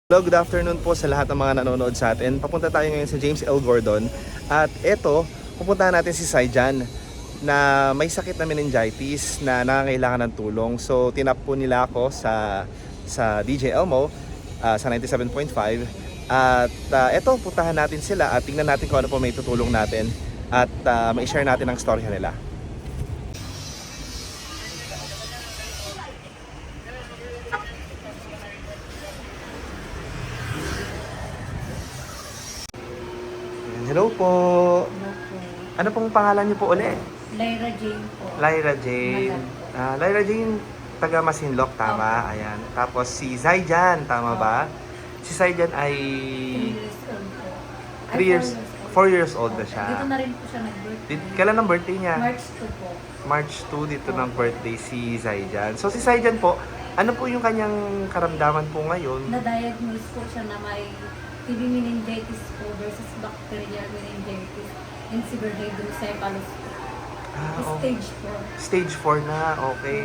Hello, good afternoon po sa lahat ng mga nanonood sa atin. Papunta tayo ngayon sa James L. Gordon. At eto, pupuntahan natin si Saijan na may sakit na meningitis na nangangailangan ng tulong. So, tinap po nila ako sa DJ Elmo sa 97.5. At eto, puntahan natin sila at tingnan natin kung ano po may tutulong natin. At ma-share natin ang storya nila. Hello po. Hello po. Ano pong pangalan niyo po ulit? Lyra Jane po. Lyra Jane. Magal po. Lyra Jane, taga Masinloc, tama? Opo. Ayan. Tapos si Saijan, tama Opo. ba? Si Saijan ay 3 years old po. 3 years, 4 years old na Opo. siya. Dito na rin po siya nag-birthday. Kailan ang birthday niya? March 2 po. March 2 dito ng birthday si Saijan. So si Saijan po, ano po yung kanyang karamdaman po ngayon? Na-diagnose po siya na may TB meningitis po versus bacterial meningitis and severe hydrocephalus po. Okay. Stage 4. Stage 4 na, okay.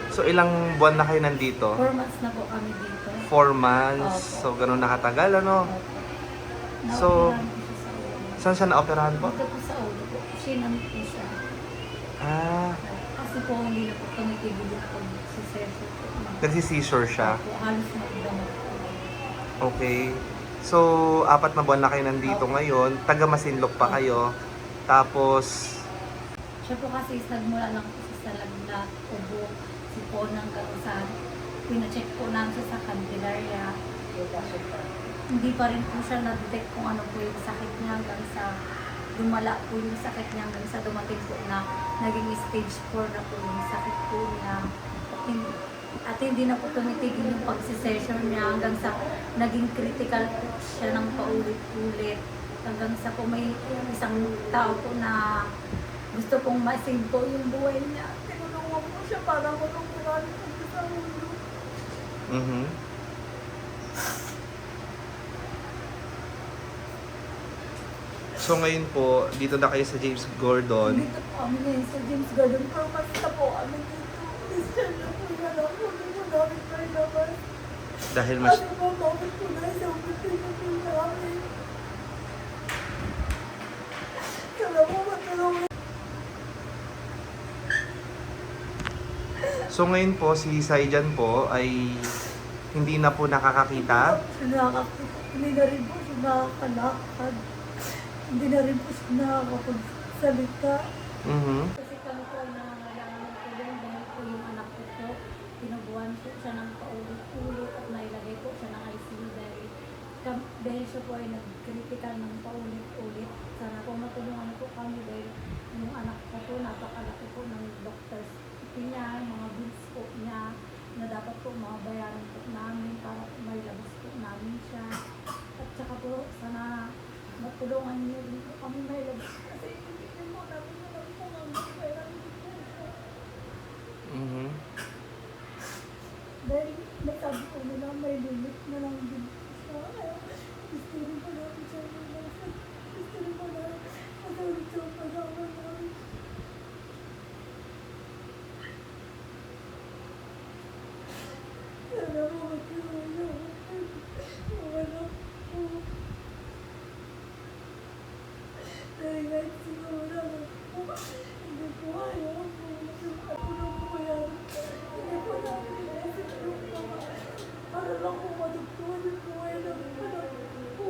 So ilang buwan na kayo nandito? 4 months na po kami dito. 4 months. Opo. So ganun nakatagal, ano? Opo. So, Na-operahan po siya sa ulo. Saan siya naoperahan po? Dito po sa ulo po. Sinan po siya. Ah, Kasi po hindi na po tumitigil yung pag-session po. nagsi-seizure siya. Opo, halos magdamag po. Okay. So, 4 na buwan na kayo nandito ngayon. Taga Masinloc pa kayo. Tapos, Siya po kasi is nagmula lang po sa lagnat, ubo, sipon hanggang sa pina-check po namin siya sa Candelaria. Hindi pa rin po siya na-detect kung ano po yung sakit niya hanggang sa lumala po yung sakit niya hanggang sa dumating po na naging stage 4 na po yung sakit po niya. At hindi na po tumitigil yung pagsisession niya hanggang sa naging critical po siya ng paulit-ulit. Hanggang sa po may isang tao po na gusto pong ma-save po yung buhay niya. Tinulungan po siya para matungkulan po sa ulo. mhm. So ngayon po, dito na kayo sa James Gordon. Dito po kami ngayon sa James Gordon. Pero basta po kami dito. Christian na po na lang po. Hindi po namin kayo naman. Dahil mas... Ano po namin po na isang buti na po namin. Sana po matulungan. So ngayon po, si Saijan po ay hindi na po nakakakita. Hindi na rin po siya nakakalakad. Hindi na rin po siya nakakapagsalita. Mhm. Kasi kami po nangangailangan ng tulong dahil po yung anak ko po, pinubuhan po siya ng paulit-ulit at nailagay po siya ng ICU dahil siya po ay nag-critical ng paulit-ulit. Sana po matulungan po kami dahil yung anak ko po, napakalaki po ng doctor's niya, mga bills po niya na dapat po mabayaran po namin para may labas po namin siya. At saka po, sana matulungan niyo rin po kami may labas kasi hindi mo namin alam kung ang bayaran po siya. Mhm. Dahil nasabi ko nila may limit na lang din siya. Kaya gusto rin pa namin siya lumasan. Gusto rin pa namin matulog siya kasama namin. Sana po matulungan niyo. Wala po. Dahil kahit siguro lang po, hindi po ayaw po. Ako lang po yan. Hindi po namin inisip yung mga para lang po matugtuhan yung buhay ng anak po.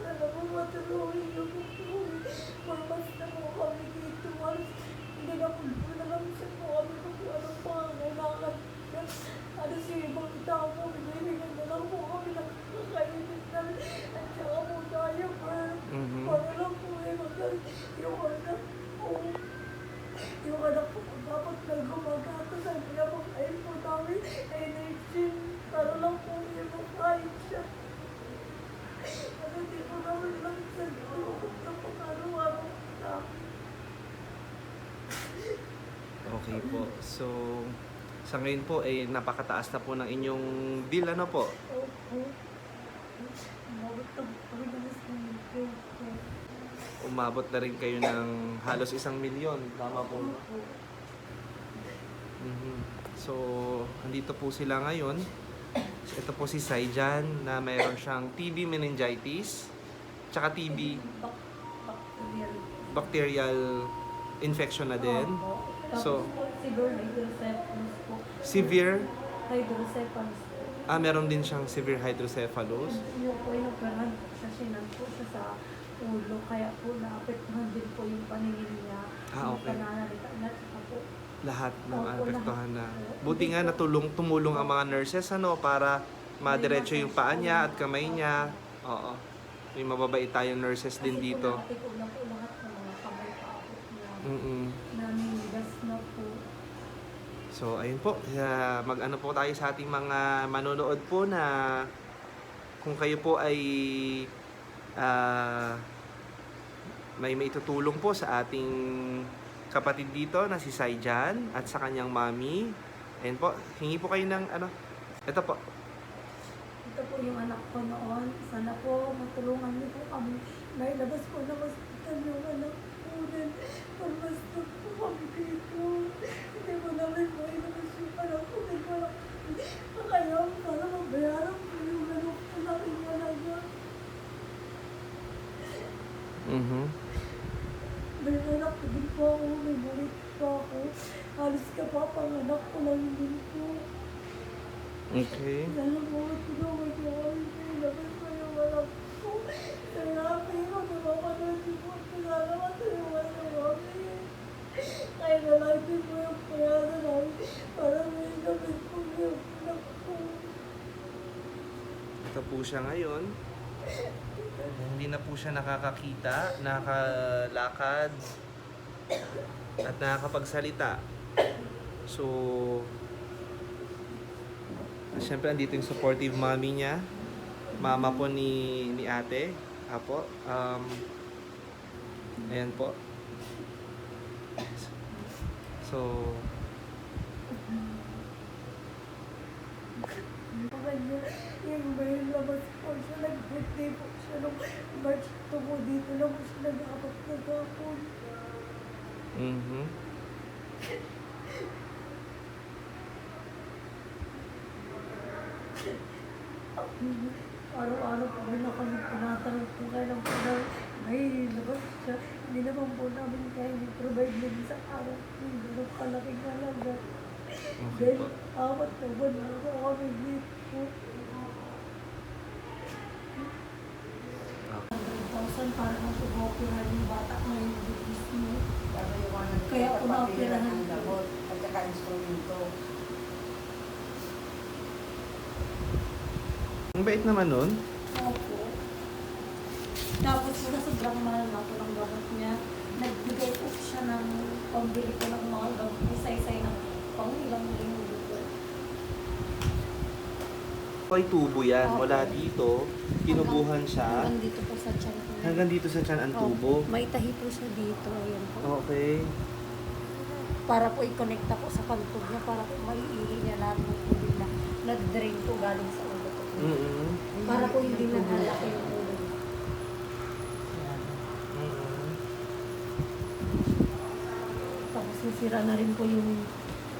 Sana po matulungan niyo po po. Mamas na po kami dito. Hindi na po lang siya po kami kung anong pangangailangan. Ano siya ibang tao po, binibigyan na lang po kami ng kakainin namin. At saka po tayo, Mhm. para lang po yung anak po. Yung anak po, dapat nagumagata sa pinapakain po namin energy. Para lang po yung makain siya. Kasi di po namin lang sa tulog na pang-araw-araw namin. Okay po. So, sa ngayon po, eh, napakataas na po ng inyong bill, ano po? Opo. Umabot na po kami ng isang milyon po. Umabot na rin kayo ng halos 1 milyon. Tama po. Opo. Mhm. So, andito po sila ngayon. Ito po si Saijan na mayroon siyang TB meningitis, tsaka TB Bacterial. bacterial infection na din. Opo. Tapos So, po, severe hydrocephalus po. severe, Hydrocephalus po. meron din siyang severe hydrocephalus. Yung po yung operahan po siya, sinan po siya sa ulo, kaya po naapektuhan din po yung paningin niya. Ah, okay. Yung pananalita niya, tsaka po. Lahat ng Opo, apektuhan na. lahat. Buti nga tumulong ang mga nurses para madiretso yung paa niya at kamay niya. Oo. May mababait tayong nurses din Kasi dito. po nakatikog na po lahat ng mga kamay pa ako niya. Mm-mm. Namimigas na po. So, ayun po. Mag-ano po tayo sa ating mga manonood po na kung kayo po ay may maitutulong po sa ating kapatid dito na si Saijan at sa kanyang mami. Ayun po, hingi po kayo ng ano. Ito po. Ito po yung anak ko noon. Sana po matulungan niyo po kami. Nailabas po na hospital yung anak ko. Then, basta po kami dito. Hindi mo namin mo ilabas yung anak ko. Then, parang kaya para mabayaran po yung anak ko na kinalaga. Mhm. May anak ko din po ako. May bulit po ako. Halos kapapanganak ko lang din po. Okay. Sana po matulungan niyo kami. Ilabas mo yung anak ko. Salamat ko. Napapanood niyo po. Salamat matulungan niyo kami. Kaya na lang din po yung pera namin. Para may ilabas po yung anak ko. Ito po siya ngayon. Hindi na po siya nakakakita, nakakalakad, at nakakapagsalita. So, siyempre andito yung supportive mommy niya. Mama po ni ate. Apo. Ayan po. So, Yung may labas po siya. Nag-birthday po siya nung March 2 po. Dito lang po siya nag-apat na gapon. mhm. Araw-araw po rin ako nagtinatanong kung kailan po na may labas siya. Hindi naman po namin kaya i-provide din sa araw. Hindi naman palaking halaga. Okay Then, po. 4 na buwan na po kami dito. 100,000 para mag-operahan yung bata na yung bibis mo. Kaya ako na-operahan. At saka instrumento. Ang bait naman nun. Opo. Tapos na sobrang mahal na po ng gamot niya. Nagbigay po siya ng pambili ko ng mga gamot. Isa-isay ng pang ilang linggo po. Ay tubo yan. Opo. Mula dito, kinubuhan siya. Hanggang dito po sa tiyan ko. Hanggang dito sa tiyan ang tubo. Opo. May tahi po siya dito. Ayan po. Okay. Para po i-connecta po sa pagtog niya. Para po maiihi niya lahat ng tubig na nag-drain po galing sa ulo ko. Mm-hmm. Para po hindi naghalaki yung ulo. Mm-hmm. Tapos nasira na rin po yung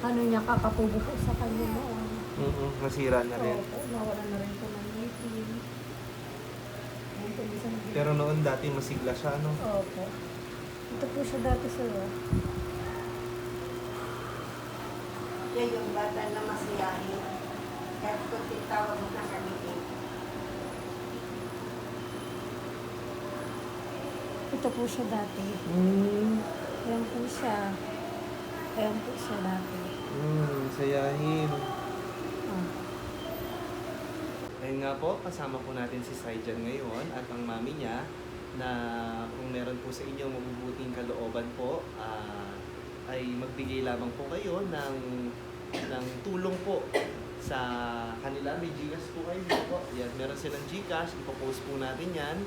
ano niya, kakatubo po sa kanya noon. Mm-hmm. Nasira na rin. Opo, nawalan na rin po ng ngipin. Ayan po, isang Pero noon dati masigla siya, no? Opo. Ito po siya dati sir. Yan yung bata na masiyahin. Kaya ko titawag na kami eh. Ito po siya dati. Mm. Ayan po siya. Ayan po siya dati. Sayahin. Ah. Ayun nga po, kasama po natin si Saijan ngayon at ang mami niya na kung meron po sa inyo mabubuting kalooban po, ay magbigay lamang po kayo ng tulong po sa kanila. May Gcash po kayo dito po. Yan, meron silang Gcash, ipopost po natin yan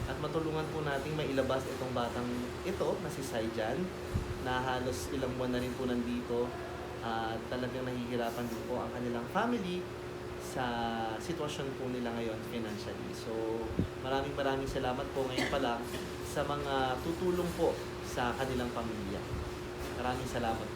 at matulungan po natin mailabas itong batang ito na si Saijan na halos ilang buwan na rin po nandito at talagang nahihirapan din po ang kanilang family sa sitwasyon po nila ngayon financially. So, maraming salamat po ngayon pa lang sa mga tutulong po sa kanilang pamilya. Maraming salamat po.